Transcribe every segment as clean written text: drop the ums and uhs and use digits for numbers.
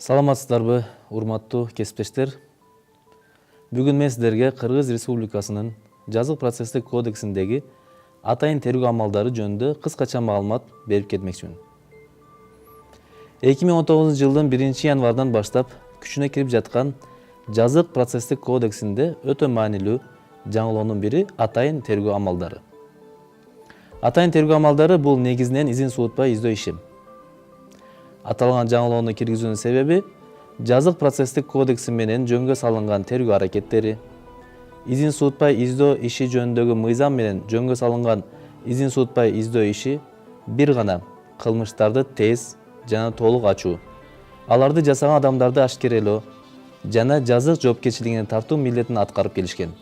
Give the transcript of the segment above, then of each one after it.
Саламатсыздарбы, урматтуу кесиптештер. Бүгүн мен сиздерге Кыргыз Республикасынын жазык процесстик кодексиндеги атайын тергөө амалдары жөнүндө кыскача маалымат берип кетмекчимин. 2019 жылдын 1-январдан баштап күчүнө кирип жаткан жазык процесстик кодексинде өтө маанилүү жаңылоонун бири атайын тергөө амалдары. Атайын тергөө амалдары бул негизинен изин суутпай издөө иши. Аталган жаңылоону киргизүүнүн себеби жазык процесстик кодекси менен жөнгө салынган тергөө аракеттери, изин суутпай издөө иши жөнүндөгү мыйзам менен жөнгө салынган изин суутпай издөө иши бир гана кылмыштарды тез жана толук ачуу, аларды жасаган адамдарды ашкерелөө жана жазык жоопкерчилигине тартуу милдетин аткарып келишкен.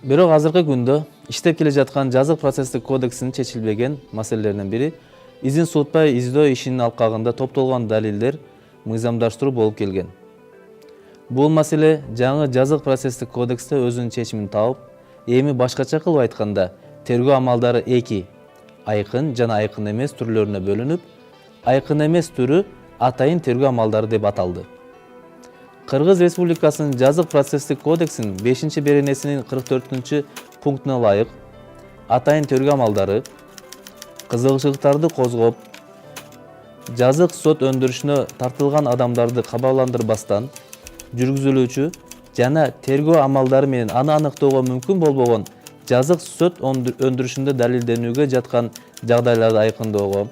Бирок азыркы күндө иштеп келе жаткан жазык процесстик кодексинин чечилбеген маселелеринин бири изин суутпай издөө ишинин алкагында топтолгон далилдер мыйзамдаштыруу болуп келген. Бул маселе жаңы жазык процесстик кодексте өзүнүн чечимин таап, эми башкача кылып айтканда тергөө амалдары эки айкын жана айкын эмес түрлөрүнө бөлүнүп, айкын эмес түрү атайын тергөө амалдары деп аталды. Кыргыз Республикасынын жазык процесстик кодексинин 5-беренесинин 44-пунктуна ылайык атайын тергөө амалдары кызыгычылыктарды козгоп, жазык сот өндүрүшүнө тартылган адамдарды кабарландырбастан жүргүзүлүүчү жана тергөө амалдары менен аны аныктоого мүмкүн болбогон жазык сот өндүрүшүндө далилденүүгө жаткан жагдайларды айкындоого,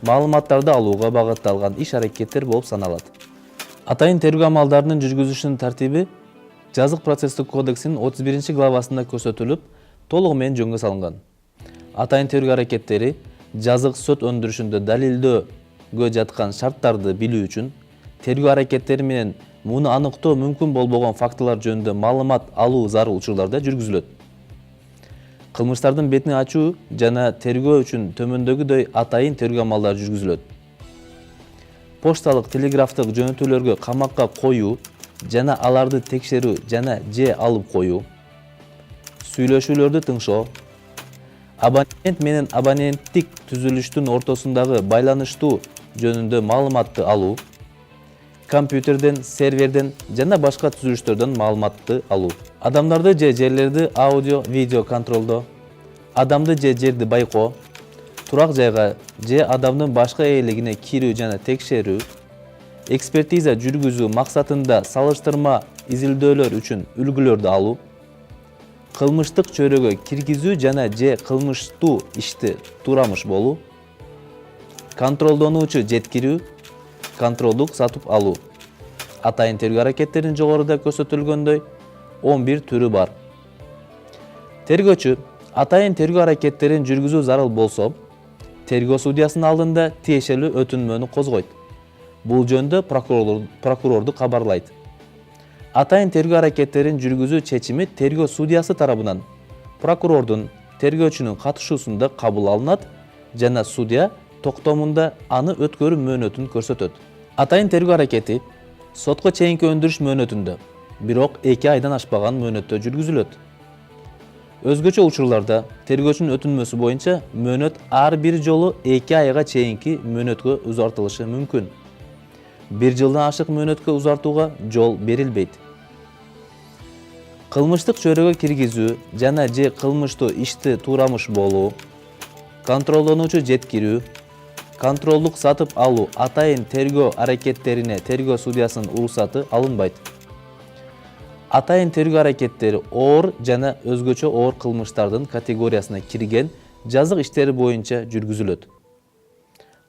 маалыматтарды алууга багытталган иш-аракеттер болуп саналат. Атайын тергөө амалдарынын жүргүзүшүнүн тартиби жазык процесстик кодексинин 31-главасында көрсөтүлүп, толугу менен жөнгө салынган. Атайын тергөө аракеттери жазык сот өндүрүшүндө далилдөөгө жаткан шарттарды билүү үчүн тергөө аракеттери менен муну аныктоо мүмкүн болбогон фактылар жөнүндө маалымат алуу зарыл учурларда жүргүзүлөт. Кылмыштардын бетин ачуу жана тергөө үчүн төмөндөгүдөй атайын тергөө амалдары жүргүзүлөт. Пошталык, телеграфтык жөнөтүүлөргө камакка коюу жана аларды текшерүү жана же алып коюу, сүйлөшүүлөрдү тыңшоо, абонент менен абоненттик түзүлүштүн ортосундагы байланыштуу жөнүндө маалыматты алуу, компьютерден, серверден жана башка түзүлүштөрдөн маалыматты алуу, адамдарды же жерлерди аудио, видео контролдоо, адамды же жерди байкоо, турак жайга же адамдын башка ээлигине кирүү жана текшерүү, экспертиза жүргүзүү максатында салыштырма изилдөөлөр үчүн үлгүлөрдү алуу, кылмыштык чөйрөгө киргизүү жана же кылмыштуу ишти туурамыш болуу, контролдонуучу жеткирүү, контролдук сатып алуу. Атайын тергөө аракеттеринин жогоруда көрсөтүлгөндөй 11 түрү бар. Тергөөчү атайын тергөө аракеттерин жүргүзүү зарыл болсо, тергөө судьясынын алдында тиешелүү өтүнмөнү козгойт. Бул жөнүндө прокурорду кабарлайт. Атайын тергөө аракеттерин жүргүзүү чечими тергөө судьясы тарабынан прокурордун тергөөчүнүн катышуусунда кабыл алынат жана судья токтомунда аны өткөрүү мөөнөтүн көрсөтөт. Атайын тергөө аракети сотко чейинки өндүрүш мөөнөтүндө, бирок 2 айдан ашпаган мөөнөттө жүргүзүлөт. Өзгөчө учурларда тергөөчүнүн өтүнмөсү боюнча мөөнөт ар бир жолу 2 айга чейинки мөөнөткө узартылышы мүмкүн. 1 жылдан ашык мөөнөткө узартууга жол берилбейт. Кылмыштык чөйрөгө киргизүү жана же кылмыштуу ишти туурамыш болуу, контролдонуучу жеткирүү, контролдук сатып алуу атайын тергөө аракеттерине тергөө судьясынын уруксаты алынбайт. Атайын тергөө аракеттери оор жана өзгөчө оор кылмыштардын категориясына кирген жазык иштери боюнча жүргүзүлөт.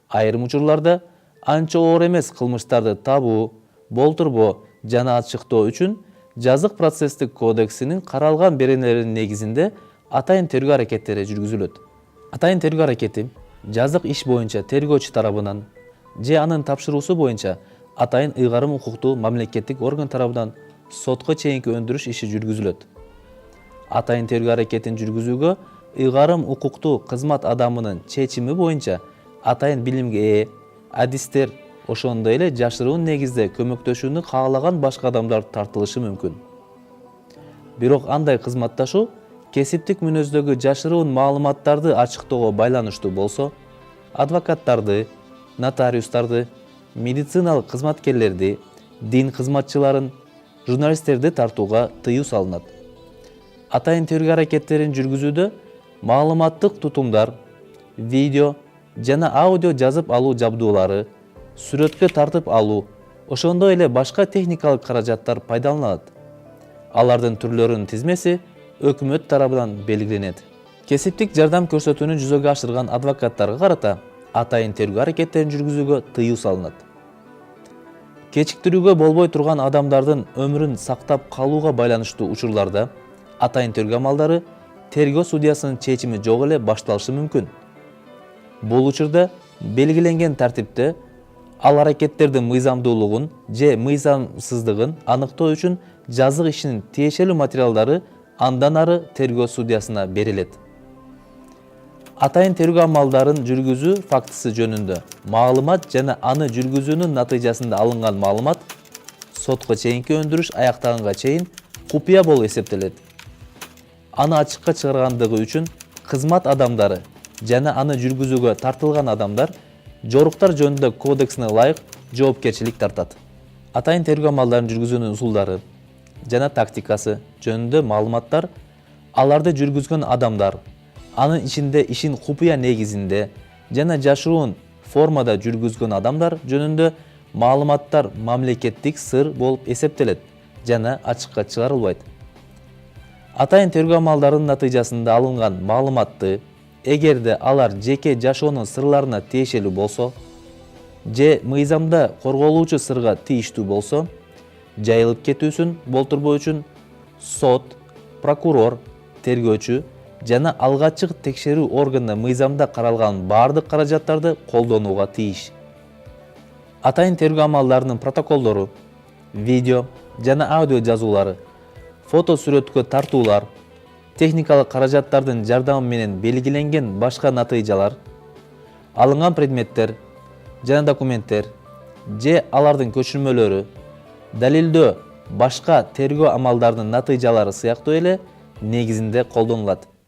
Айрым учурларда анча оор эмес кылмыштарды табуу, болтурбоо жана ачыктоо үчүн жазык процесстик кодексинин каралган беренелеринин негизинде атайын тергөө аракеттери жүргүзүлөт. Атайын тергөө аракети жазык иш боюнча тергөөчү тарабынан же анын тапшыруусу боюнча атайын ыйгарым укуктуу мамлекеттик орган тарабынан сотко чейинки өндүрүш иши жүргүзүлөт. Атайын тергөө аракетин жүргүзүүгө ыйгарым укуктуу кызмат адамынын чечими боюнча атайын билимге ээ адистер, ошондой эле жашыруун негизде көмөктөшүүнү каалаган башка адамдар тартылышы мүмкүн. Бирок андай кызматташуу кесиптик мүнөздөгү жашыруун маалыматтарды ачыктоого байланыштуу болсо, адвокаттарды, нотариустарды, медициналык кызматкерлерди, дин кызматчыларын, журналисттерди тартууга тыюу салынат. Атайын тергөө аракеттерин жүргүзүүдө маалыматтык тутумдар, видео жана аудио жазып алуу жабдуулары, сүрөткө тартып алуу, ошондой эле башка техникалык каражаттар пайдаланылат. Алардын түрлөрүнүн тизмеси өкмөт тарабынан белгиленет. Кесиптик жардам көрсөтүүнү жүзөгө ашырган адвокаттарга карата атайын тергөө аракеттерин жүргүзүүгө тыюу салынат. Кечиктирүүгө болбой турган адамдардын өмүрүн сактап калууга байланыштуу учурларда атайын тергөө амалдары тергөө судьясынын чечими жок эле башталышы мүмкүн. Бул учурда белгиленген тартипте ал аракеттердин мыйзамдуулугун же мыйзамсыздыгын аныктоо үчүн жазык ишинин тиешелүү материалдары андан ары тергөө судьясына берилет. Атайын тергөө амалдарын жүргүзүү фактысы жөнүндө маалымат жана аны жүргүзүүнүн натыйжасында алынган маалымат сотко чейинки өндүрүш аяктаганга чейин купуя болуп эсептелет. Аны ачыкка чыгаргандыгы үчүн кызмат адамдары жана аны жүргүзүүгө тартылган адамдар жоруктар жөнүндө кодексине ылайык жоопкерчилик тартат. Атайын тергөө амалдарын жүргүзүүнүн усулдары жана тактикасы жөнүндө маалыматтар аларды жүргүзгөн адамдар, анын ичинде ишин купуя негизинде жана жашыруун формада жүргүзгөн адамдар жөнүндө маалыматтар мамлекеттик сыр болуп эсептелет жана ачыкка чыгарылбайт. Атайын тергөө амалдарынын натыйжасында алынган маалыматты эгерде алар жеке жашоонун сырларына тиешелүү болсо же мыйзамда корголуучу сырга тийиштүү болсо, жайылып кетүүсүн болтурбоо үчүн сот, прокурор, тергөөчү жана алгачкы текшерүү органы мыйзамда каралган бардык каражаттарды колдонууга тийиш. Атайын тергөө амалдарынын протоколдору, видео жана аудио жазуулары, фото сүрөткө тартуулар, техникалык каражаттардын жардамы менен белгиленген башка натыйжалар, алынган предметтер жана документтер же алардын көчүрмөлөрү, далилдөө башка тергөө амалдарынын натыйжалары сыяктуу эле негизинде колдонулат.